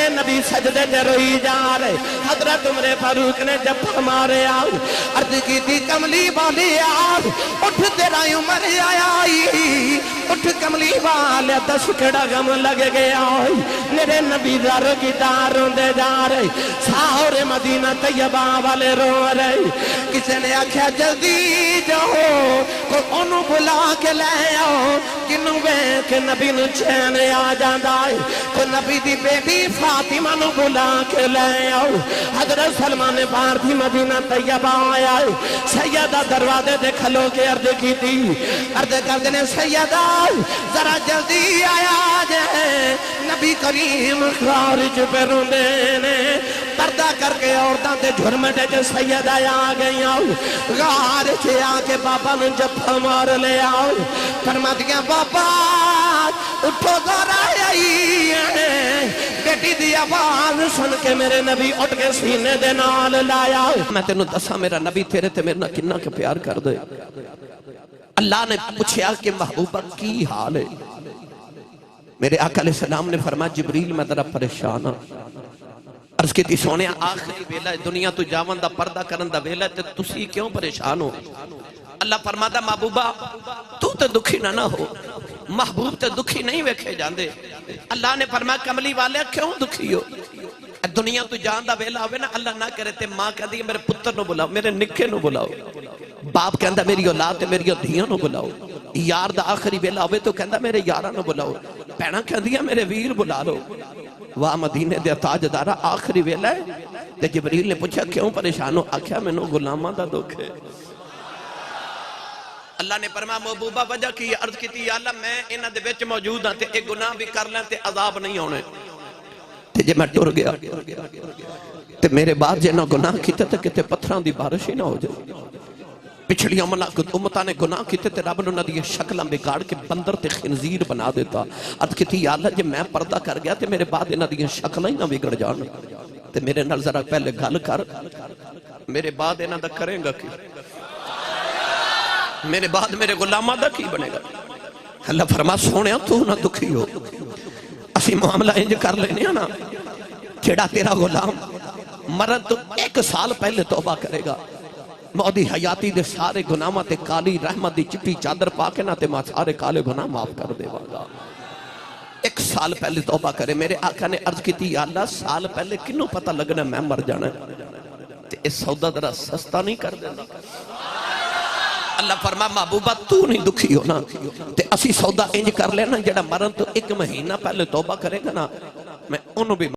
میرے نبی سجدے تے روئی جا رہے حضرت عمر فاروق نے جب ہمارے آؤ عرض کی تھی کملی والی آؤ اٹھ تیرا عمر آئی اٹھ کملی والے دس کڑا غم لگ گیا میرے نبی دار کی داروں دے جا رہے ساہر مدینہ طیبہ والے رو رہے کسی نے آکھیا جلدی جاؤ کوئی انہوں بلا کے لے آؤ کنوں کہ نبی نو چین آ جاندہ ہے کوئی نبی دی بیٹی فاطمہ نو بلا کے لے آؤ حضرت سلمان فارسی مدینہ طیبہ آیا ہے سیدہ دروازے دے کھلو کے عرض کی تھی عرض کر دینے سیدہ ذرا جلدی آیا جائے نبی کریم خارج پہ روندے پردہ کر کے عورتاں تے جھرمٹے جو سید آیا گئی آؤ غار چھے آکے بابا نے جب مار لے آؤ فرما دیا بابا اٹھو ذرا آئی ہے بیٹی دی آواز سن کے میرے نبی اٹھ کے سینے دے نال لایا میں تینوں دسا میرا نبی تیرے تے میرے کنہ کے پیار کر دے اللہ نے پوچھا کہ محبوبہ کی حال ہے میرے آقا علیہ السلام نے فرمایا جبریل میں ذرا پریشان ہوں عرض کی تھی سونے آخری ویلہ دنیا تو جاون دا پردہ کرن دا ویلہ تے تسی کیوں پریشان ہو اللہ فرماتا محبوبہ تو تے دکھی نہ ہو محبوب تے دکھی نہیں ویکھے جاندے اللہ نے فرمایا کملی والے کیوں دکھی ہو دنیا تو جان دا ویلہ ہوئے نا اللہ نہ کرے تے ماں کہہ دی میرے پتر نو بلاؤ میرے نکھے نو بلاؤ باپ کہندہ میری اولاد تے میری دھیاں نو بلاؤ یار دا آخری ویلہ ہوئے تو کہندہ میرے یارہ نو بلاؤ پہنا کہندیا میرے ویر بلا لو واہ مدینے دے تاجدارہ آخری ویلہ ہے تے جبریل نے پوچھا کیوں پریشان ہو آکھیا میں نو غلامہ دا دکھ ہے اللہ نے فرمایا محبوبہ وجہ کی عرض کی تھی یا اللہ میں انہاں دے وچ موجود ہاں تے ایک گناہ بھی کر لیں تے عذاب نہیں ہونے تے جے میں ٹر گیا تے میرے بعد جے نہ گناہ کیتے تے کتے پتھران دی بارش ہی نہ ہو جائے پچھلی امتہ نے گناہ کیتے تے رب نے دی شکلیں بگاڑ کے بندر تے خنزیر بنا دیتا عرض کی تھی یا اللہ جے میں پردہ کر گیا تے میرے بعد انہاں دی شکلیں ہی نہ بگڑ جان تے میرے نال ذرا پہلے گل کر میرے بعد انہاں دا کریں گا کی میرے بعد میرے غلامہ دا کی بنے گا اللہ فرما سونے تو نہ دکھی ہو اسی معاملہ انج کر لینے نا جڑا تیرا غلام مرد تو 1 سال پہلے توبہ کرے گا مودی حیاتی دے سارے گناہاں تے کالی رحمت دی چپی چادر پا کے نہ تے ماں سارے کالے گناہ معاف کر دے گا 1 سال پہلے توبہ کرے میرے آقا نے عرض کی تھی یا اللہ سال پہلے کنوں پتہ لگنا میں مر جانا تے اس سودا ذرا سستا نہیں کر دینا اللہ فرما محبوبہ تو نہیں دکھی ہونا تے اسی سودا انج کر لینا جڑا مرن تو 1 مہینہ پہلے توبہ کرے گا نا میں انہوں بھی